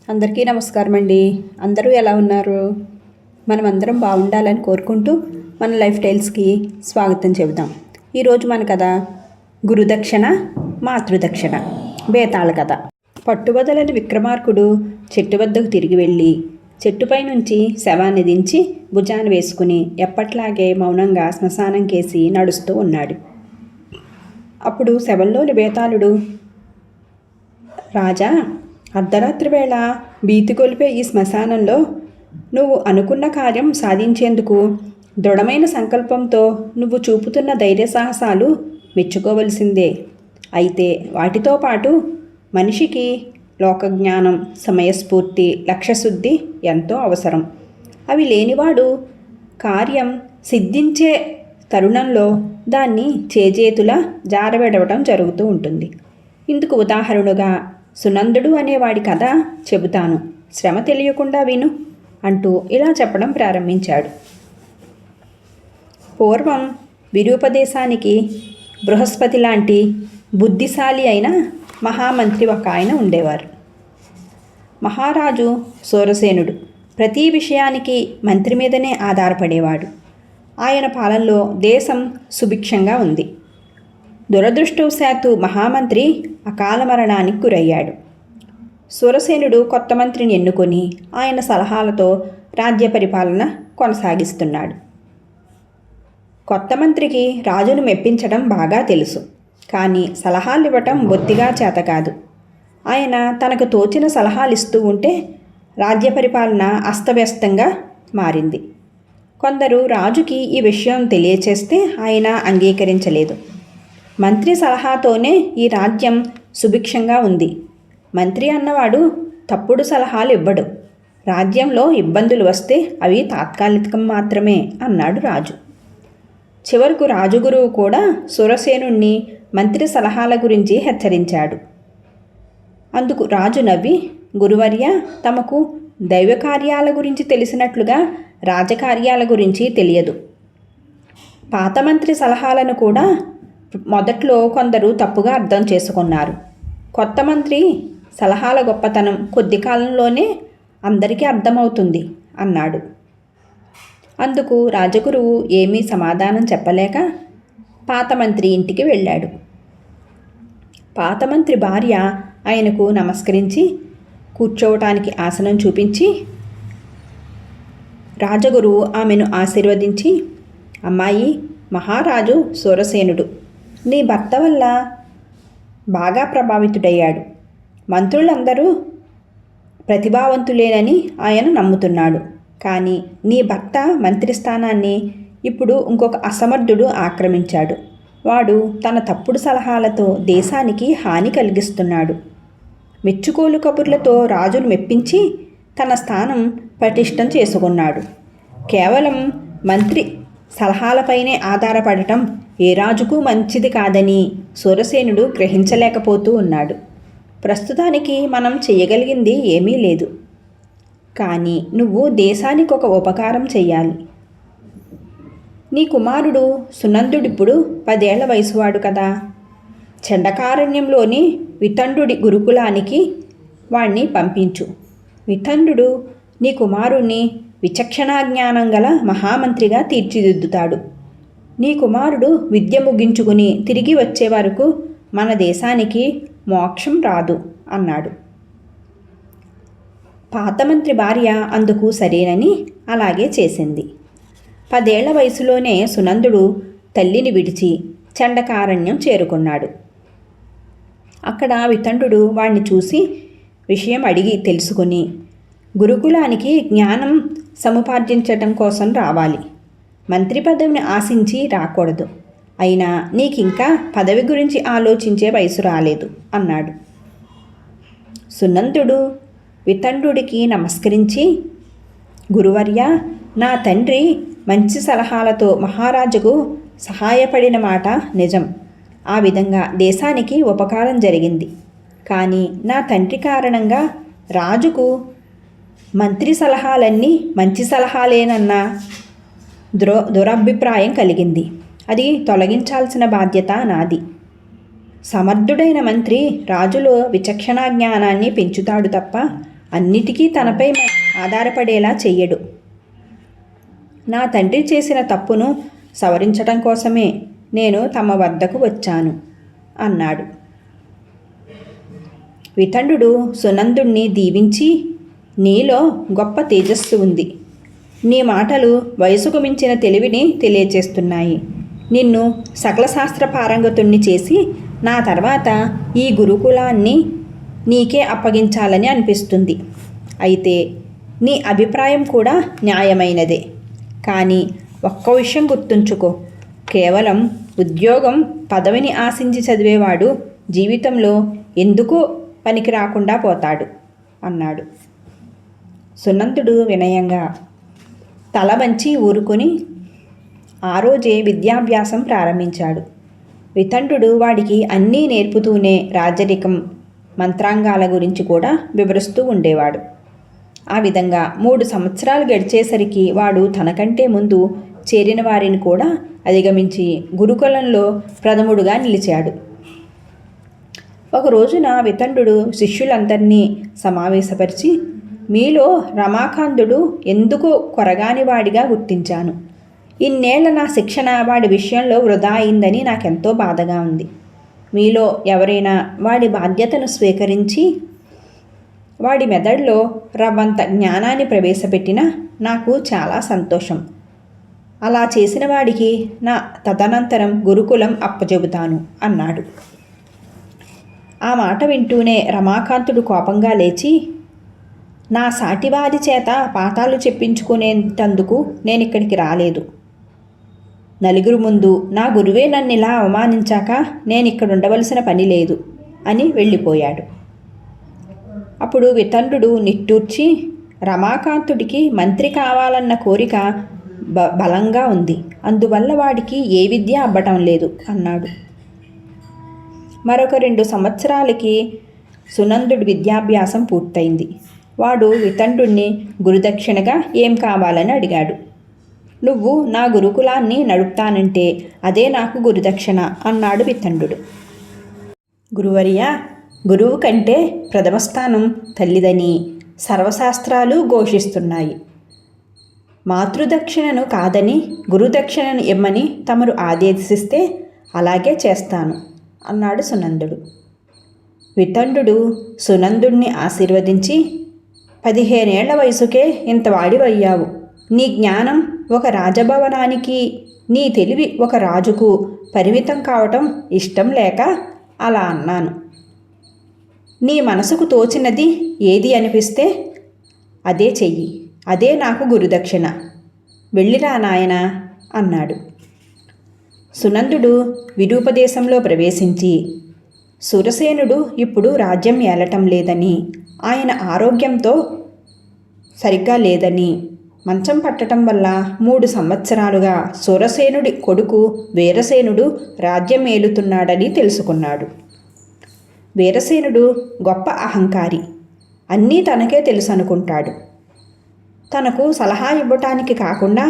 అందరికీ నమస్కారం అండి. అందరూ ఎలా ఉన్నారు? మనమందరం బాగుండాలని కోరుకుంటూ మన లైఫ్ స్టైల్స్కి స్వాగతం చెబుదాం. ఈరోజు మన కథ గురుదక్షిణ మాతృదక్షిణ బేతాళ కథ. పట్టుబదలని విక్రమార్కుడు చెట్టు వద్దకు తిరిగి వెళ్ళి చెట్టుపై నుంచి శవాన్ని దించి భుజాన వేసుకుని ఎప్పట్లాగే మౌనంగా శ్మశానం కేసి నడుస్తూ ఉన్నాడు. అప్పుడు శవంలోని బేతాళుడు, రాజా, అర్ధరాత్రి వేళ భీతి కొలిపే ఈ శ్మశానంలో నువ్వు అనుకున్న కార్యం సాధించేందుకు దృఢమైన సంకల్పంతో నువ్వు చూపుతున్న ధైర్య సాహసాలు మెచ్చుకోవలసిందే. అయితే వాటితో పాటు మనిషికి లోకజ్ఞానం, సమయస్ఫూర్తి, లక్ష్యశుద్ధి ఎంతో అవసరం. అవి లేనివాడు కార్యం సిద్ధించే తరుణంలో దాన్ని చేజేతులా జారవిడవడం జరుగుతూ ఉంటుంది. ఇందుకు ఉదాహరణగా సునందుడు అనేవాడి కథ చెబుతాను, శ్రమ తెలియకుండా విను అంటూ ఇలా చెప్పడం ప్రారంభించాడు. పూర్వం విరూపదేశానికి బృహస్పతి లాంటి బుద్ధిశాలి అయిన మహామంత్రి ఒక ఆయన ఉండేవారు. మహారాజు సూరసేనుడు ప్రతి విషయానికి మంత్రి మీదనే ఆధారపడేవాడు. ఆయన పాలనలో దేశం సుభిక్షంగా ఉంది. దురదృష్టవశాత్తు మహామంత్రి అకాల మరణానికి గురయ్యాడు. సూరసేనుడు కొత్త మంత్రిని ఎన్నుకొని ఆయన సలహాలతో రాజ్య పరిపాలన కొనసాగిస్తున్నాడు. కొత్త మంత్రికి రాజును మెప్పించడం బాగా తెలుసు, కానీ సలహాలు ఇవ్వటం బొత్తిగా చేత కాదు. ఆయన తనకు తోచిన సలహాలు ఇస్తూ ఉంటే రాజ్య పరిపాలన అస్తవ్యస్తంగా మారింది. కొందరు రాజుకి ఈ విషయం తెలియచేస్తే ఆయన అంగీకరించలేదు. మంత్రి సలహాతోనే ఈ రాజ్యం సుభిక్షంగా ఉంది. మంత్రి అన్నవాడు తప్పుడు సలహాలు ఇవ్వడు. రాజ్యంలో ఇబ్బందులు వస్తే అవి తాత్కాలికం మాత్రమే అన్నాడు రాజు. చివరకు రాజుగురువు కూడా సూరసేనుణ్ణి మంత్రి సలహాల గురించి హెచ్చరించాడు. అందుకు రాజు నవ్వి, గురువర్య, తమకు దైవ కార్యాల గురించి తెలిసినట్లుగా రాజకార్యాల గురించి తెలియదు. పాత మంత్రి సలహాలను కూడా మొదట్లో కొందరు తప్పుగా అర్థం చేసుకున్నారు. కొత్త మంత్రి సలహాల గొప్పతనం కొద్ది కాలంలోనే అందరికీ అర్థమవుతుంది అన్నాడు. అందుకు రాజగురువు ఏమీ సమాధానం చెప్పలేక పాత మంత్రి ఇంటికి వెళ్ళాడు. పాత మంత్రి భార్య ఆయనకు నమస్కరించి కూర్చోవటానికి ఆసనం చూపించి, రాజగురువు ఆమెను ఆశీర్వదించి, అమ్మాయి, మహారాజు సూరసేనుడు నీ భర్త వల్ల బాగా ప్రభావితుడయ్యాడు. మంత్రులందరూ ప్రతిభావంతులేనని ఆయన నమ్ముతున్నాడు. కానీ నీ భర్త మంత్రి స్థానాన్ని ఇప్పుడు ఇంకొక అసమర్థుడు ఆక్రమించాడు. వాడు తన తప్పుడు సలహాలతో దేశానికి హాని కలిగిస్తున్నాడు. మెచ్చుకోలు కబుర్లతో రాజును మెప్పించి తన స్థానం పటిష్టం చేసుకున్నాడు. కేవలం మంత్రి సలహాలపైనే ఆధారపడటం ఏ రాజుకు మంచిది కాదని సూరసేనుడు గ్రహించలేకపోతూ ఉన్నాడు. ప్రస్తుతానికి మనం చేయగలిగింది ఏమీ లేదు. కానీ నువ్వు దేశానికి ఒక ఉపకారం చెయ్యాలి. నీ కుమారుడు సునందుడిప్పుడు 10 ఏళ్ల వయసువాడు కదా. చండకారణ్యంలోని వితండుడి గురుకులానికి వాణ్ణి పంపించు. వితండుడు నీ కుమారుణ్ణి విచక్షణాజ్ఞానం గల మహామంత్రిగా తీర్చిదిద్దుతాడు. నీ కుమారుడు విద్య ముగించుకుని తిరిగి వచ్చే వరకు మన దేశానికి మోక్షం రాదు అన్నాడు. పాత మంత్రి భార్య అందుకు సరేనని అలాగే చేసింది. 10 ఏళ్ల వయసులోనే సునందుడు తల్లిని విడిచి చండకారణ్యం చేరుకున్నాడు. అక్కడ వితండుడు వాణ్ణి చూసి విషయం అడిగి తెలుసుకుని, గురుకులానికి జ్ఞానం సముపార్జించటం కోసం రావాలి. మంత్రి పదవిని ఆశించి రాకూడదు. అయినా నీకింకా పదవి గురించి ఆలోచించే వయసు రాలేదు అన్నాడు. సునందుడు వితండుడికి నమస్కరించి, గురువర్య, నా తండ్రి మంచి సలహాలతో మహారాజుకు సహాయపడిన మాట నిజం. ఆ విధంగా దేశానికి ఉపకారం జరిగింది. కానీ నా తండ్రి కారణంగా రాజుకు మంత్రి సలహాలన్నీ మంచి సలహాలేనన్న దురభిప్రాయం కలిగింది. అది తొలగించాల్సిన బాధ్యత నాది. సమర్థుడైన మంత్రి రాజులో విచక్షణా జ్ఞానాన్ని పెంచుతాడు తప్ప అన్నిటికీ తనపై ఆధారపడేలా చెయ్యడు. నా తండ్రి చేసిన తప్పును సవరించడం కోసమే నేను తమ వద్దకు వచ్చాను అన్నాడు. వితండుడు సునందుణ్ణి దీవించి, నీలో గొప్ప తేజస్సు ఉంది. నీ మాటలు వయసుకు మించిన తెలివిని తెలియచేస్తున్నాయి. నిన్ను సకల శాస్త్ర పారంగతుణ్ణి చేసి నా తర్వాత ఈ గురుకులాన్ని నీకే అప్పగించాలని అనిపిస్తుంది. అయితే నీ అభిప్రాయం కూడా న్యాయమైనదే. కానీ ఒక్క విషయం గుర్తుంచుకో, కేవలం ఉద్యోగం పదవిని ఆశించి చదివేవాడు జీవితంలో ఎందుకు పనికి రాకుండా పోతాడు అన్నాడు. సునందుడు వినయంగా తల వంచి ఊరుకొని ఆ రోజే విద్యాభ్యాసం ప్రారంభించాడు. వితండుడు వాడికి అన్నీ నేర్పుతూనే రాజరికం, మంత్రాంగాల గురించి కూడా వివరిస్తూ ఉండేవాడు. ఆ విధంగా 3 సంవత్సరాలు గడిచేసరికి వాడు తనకంటే ముందు చేరిన వారిని కూడా అధిగమించి గురుకులంలో ప్రథముడుగా నిలిచాడు. ఒక రోజున వితండుడు శిష్యులందరినీ సమావేశపరిచి, మీలో రమాకాంతుడు ఎందుకు కొరగానివాడిగా గుర్తించాను. ఇన్నేళ్ల నా శిక్షణ వాడి విషయంలో వృధా అయిందని నాకెంతో బాధగా ఉంది. మీలో ఎవరైనా వాడి బాధ్యతను స్వీకరించి వాడి మెదడులో రవ్వంత జ్ఞానాన్ని ప్రవేశపెట్టినా నాకు చాలా సంతోషం. అలా చేసిన వాడికి నా తదనంతరం గురుకులం అప్పచెబుతాను అన్నాడు. ఆ మాట వింటూనే రమాకాంతుడు కోపంగా లేచి, నా సాటివారి చేత పాఠాలు చెప్పించుకునేందుకు నేనిక్కడికి రాలేదు. నలుగురు ముందు నా గురువే నన్ను ఇలా అవమానించాక నేనిక్కడ ఉండవలసిన పని లేదు అని వెళ్ళిపోయాడు. అప్పుడు వితండుడు నిట్టూర్చి, రమాకాంతుడికి మంత్రి కావాలన్న కోరిక బలంగా ఉంది. అందువల్ల వాడికి ఏ విద్య అబ్బటం లేదు అన్నాడు. మరొక 2 సంవత్సరాలకి సునందుడి విద్యాభ్యాసం పూర్తయింది. వాడు వితండుణ్ణి గురుదక్షిణగా ఏం కావాలని అడిగాడు. నువ్వు నా గురుకులాన్ని నడుపుతానంటే అదే నాకు గురుదక్షిణ అన్నాడు వితండుడు. గురువర్య, గురువు కంటే ప్రథమ స్థానం తల్లిదని సర్వశాస్త్రాలు ఘోషిస్తున్నాయి. మాతృదక్షిణను కాదని గురుదక్షిణను ఇమ్మని తమరు ఆదేశిస్తే అలాగే చేస్తాను అన్నాడు సునందుడు. వితండుడు సునందుణ్ణి ఆశీర్వదించి, 15 ఏళ్ల వయసుకే ఇంత వాడివయ్యావు. నీ జ్ఞానం ఒక రాజభవనానికి, నీ తెలివి ఒక రాజుకు పరిమితం కావటం ఇష్టం లేక అలా అన్నాను. నీ మనసుకు తోచినది ఏది అనిపిస్తే అదే చెయ్యి. అదే నాకు గురుదక్షిణ. వెళ్ళిరా నాయనా అన్నాడు. సునందుడు విరూపదేశంలో ప్రవేశించి, సురసేనుడు ఇప్పుడు రాజ్యం ఏలటం లేదని, ఆయన ఆరోగ్యంతో సరిగ్గా లేదని, మంచం పట్టడం వల్ల 3 సంవత్సరాలుగా సురసేనుడి కొడుకు వీరసేనుడు రాజ్యం ఏలుతున్నాడని తెలుసుకున్నాడు. వీరసేనుడు గొప్ప అహంకారి. అన్నీ తనకే తెలుసు అనుకుంటాడు. తనకు సలహా ఇవ్వటానికి కాకుండా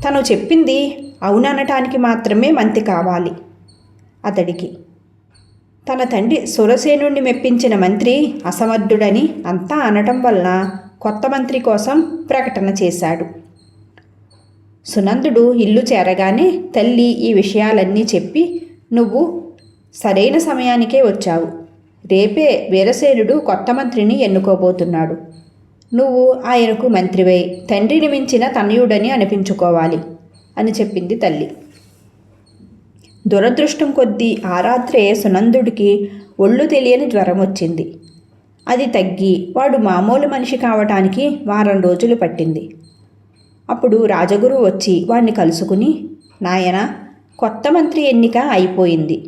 తను చెప్పింది అవుననటానికి మాత్రమే మంత్రి కావాలి అతడికి. తన తండ్రి సురసేనుడిని మెప్పించిన మంత్రి అసమర్థుడని అంతా అనటం వల్ల కొత్త మంత్రి కోసం ప్రకటన చేశాడు. సునందుడు ఇల్లు చేరగానే తల్లి ఈ విషయాలన్నీ చెప్పి, నువ్వు సరైన సమయానికే వచ్చావు. రేపే వీరసేనుడు కొత్త మంత్రిని ఎన్నుకోబోతున్నాడు. నువ్వు ఆయనకు మంత్రివై తండ్రిని మించిన తనయుడని అనిపించుకోవాలి అని చెప్పింది తల్లి. దురదృష్టం కొద్దీ ఆ రాత్రే సునందుడికి ఒళ్ళు తెలియని జ్వరం వచ్చింది. అది తగ్గి వాడు మామూలు మనిషి కావటానికి వారం రోజులు పట్టింది. అప్పుడు రాజగురువు వచ్చి వాడిని కలుసుకుని, నాయనా, కొత్త మంత్రి ఎన్నిక అయిపోయింది.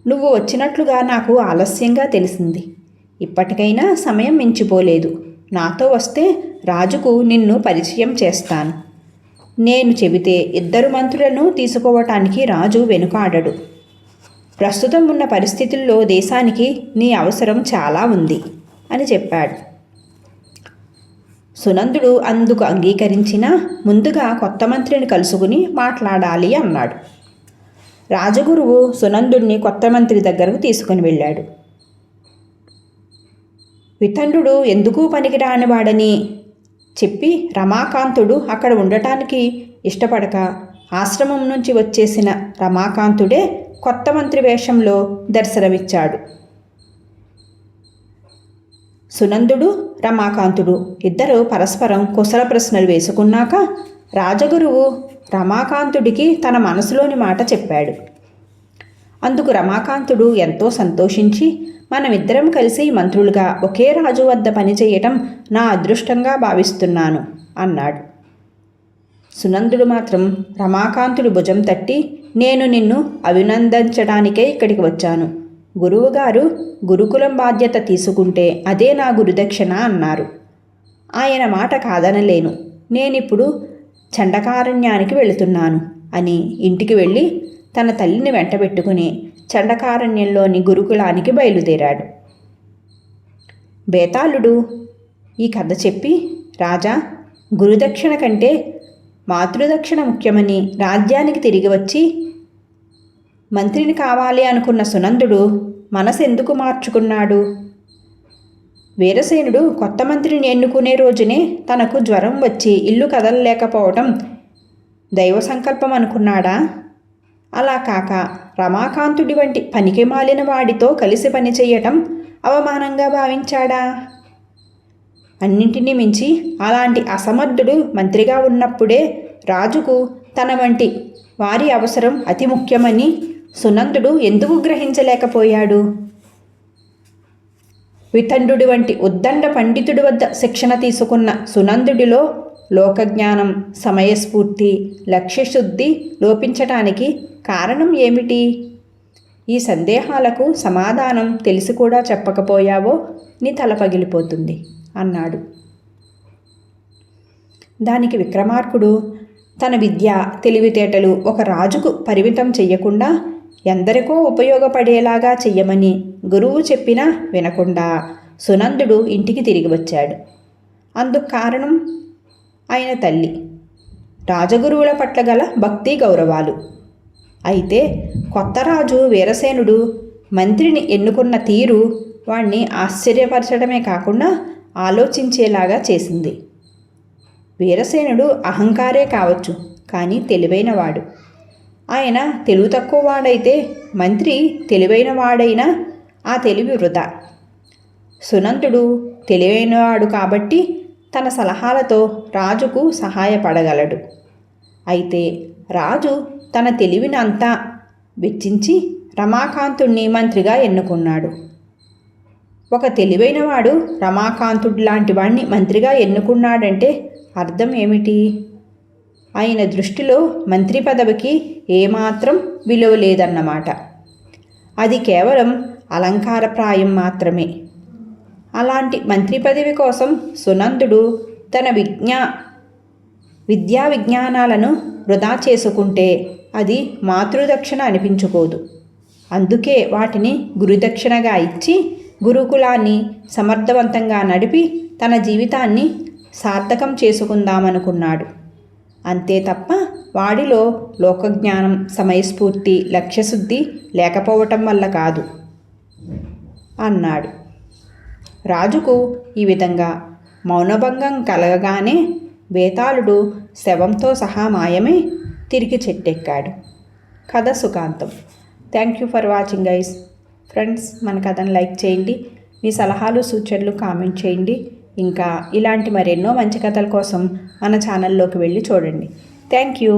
నువ్వు వచ్చినట్లుగా నాకు ఆలస్యంగా తెలిసింది. ఇప్పటికైనా సమయం మించిపోలేదు. నాతో వస్తే రాజుకు నిన్ను పరిచయం చేస్తాను. నేను చెబితే 2 మంత్రులను తీసుకోవటానికి రాజు వెనుకాడడు. ప్రస్తుతం ఉన్న పరిస్థితుల్లో దేశానికి నీ అవసరం చాలా ఉంది అని చెప్పాడు. సునందుడు అందుకు అంగీకరించినా ముందుగా కొత్త మంత్రిని కలుసుకుని మాట్లాడాలి అన్నాడు. రాజగురువు సునందుడిని కొత్త మంత్రి దగ్గరకు తీసుకుని వెళ్ళాడు. వితండుడు ఎందుకు పనికిరానివాడని చెప్పి రమాకాంతుడు అక్కడ ఉండటానికి ఇష్టపడక ఆశ్రమం నుంచి వచ్చేసిన రమాకాంతుడే కొత్త మంత్రి వేషంలో దర్శనమిచ్చాడు. సునందుడు, రమాకాంతుడు ఇద్దరు పరస్పరం కుశల ప్రశ్నలు వేసుకున్నాక రాజగురువు రమాకాంతుడికి తన మనసులోని మాట చెప్పాడు. అందుకు రమాకాంతుడు ఎంతో సంతోషించి, మనమిద్దరం కలిసి మంత్రులుగా ఒకే రాజు వద్ద పనిచేయటం నా అదృష్టంగా భావిస్తున్నాను అన్నాడు. సునందుడు మాత్రం రమాకాంతుడి భుజం తట్టి, నేను నిన్ను అభినందించడానికే ఇక్కడికి వచ్చాను. గురువుగారు గురుకులం బాధ్యత తీసుకుంటే అదే నా గురుదక్షిణ అన్నారు. ఆయన మాట కాదనలేను. నేనిప్పుడు చండకారణ్యానికి వెళుతున్నాను అని ఇంటికి వెళ్ళి తన తల్లిని వెంటబెట్టుకుని చండకారణ్యంలోని గురుకులానికి బయలుదేరాడు. బేతాళుడు ఈ కథ చెప్పి, రాజా, గురుదక్షిణ కంటే మాతృదక్షిణ ముఖ్యమని రాజ్యానికి తిరిగి వచ్చి మంత్రిని కావాలి అనుకున్న సునందుడు మనసెందుకు మార్చుకున్నాడు? వీరసేనుడు కొత్త మంత్రిని ఎన్నుకునే రోజునే తనకు జ్వరం వచ్చి ఇల్లు కదలలేకపోవటం దైవ సంకల్పం అనుకున్నాడా? అలా కాక రమాకాంతుడి వంటి పనికి మాలిన వాడితో కలిసి పనిచేయటం అవమానంగా భావించాడా? అన్నింటినీ మించి అలాంటి అసమర్థుడు మంత్రిగా ఉన్నప్పుడే రాజుకు తన వంటి వారి అవసరం అతి ముఖ్యమని సునందుడు ఎందుకు గ్రహించలేకపోయాడు? వితండుడి వంటి ఉద్దండ పండితుడి వద్ద శిక్షణ తీసుకున్న సునందుడిలో లోకజ్ఞానం, సమయస్ఫూర్తి, లక్ష్యశుద్ధి లోపించటానికి కారణం ఏమిటి? ఈ సందేహాలకు సమాధానం తెలిసి కూడా చెప్పకపోయావో నీ తల పగిలిపోతుంది అన్నాడు. దానికి విక్రమార్కుడు తన విద్య, తెలివితేటలు ఒక రాజుకు పరిమితం చెయ్యకుండా ఎందరికో ఉపయోగపడేలాగా చెయ్యమని గురువు చెప్పినా వినకుండా సునందుడు ఇంటికి తిరిగి వచ్చాడు. అందుకు కారణం ఆయన తల్లి, రాజగురువుల పట్ల గల భక్తి గౌరవాలు. అయితే కొత్త రాజు వీరసేనుడు మంత్రిని ఎన్నుకున్న తీరు వాణ్ణి ఆశ్చర్యపరచడమే కాకుండా ఆలోచించేలాగా చేసింది. వీరసేనుడు అహంకారే కావచ్చు, కానీ తెలివైనవాడు. ఆయన తెలివి తక్కువ వాడైతే మంత్రి తెలివైన వాడైనా ఆ తెలివి వృధా. సునందుడు తెలివైనవాడు కాబట్టి తన సలహాలతో రాజుకు సహాయపడగలడు. అయితే రాజు తన తెలివిని అంతా వెచ్చించి రమాకాంతుణ్ణి మంత్రిగా ఎన్నుకున్నాడు. ఒక తెలివైనవాడు రమాకాంతుడు లాంటి వాణ్ణి మంత్రిగా ఎన్నుకున్నాడంటే అర్థం ఏమిటి? ఆయన దృష్టిలో మంత్రి పదవికి ఏమాత్రం విలువ లేదన్నమాట. అది కేవలం అలంకారప్రాయం మాత్రమే. అలాంటి మంత్రి పదవి కోసం సునందుడు తన విద్యా విజ్ఞానాలను వృధా చేసుకుంటే అది మాతృదక్షిణ అనిపించుకోదు. అందుకే వాటిని గురుదక్షిణగా ఇచ్చి గురుకులాన్ని సమర్థవంతంగా నడిపి తన జీవితాన్ని సార్థకం చేసుకుందామనుకున్నాడు. అంతే తప్ప వాడిలో లోకజ్ఞానం, సమయస్ఫూర్తి, లక్ష్యశుద్ధి లేకపోవటం వల్ల కాదు అన్నాడు. రాజుకు ఈ విధంగా మౌనభంగం కలగగానే బేతాళుడు శవంతో సహా మాయమై తిరిగి చెట్టెక్కాడు. కథ సుఖాంతం. Thank you for watching guys. Friends, మన కథను లైక్ చేయండి. మీ సలహాలు, సూచనలు కామెంట్ చేయండి. ఇంకా ఇలాంటి మరెన్నో మంచి కథల కోసం మన ఛానల్లోకి వెళ్ళి చూడండి. Thank you.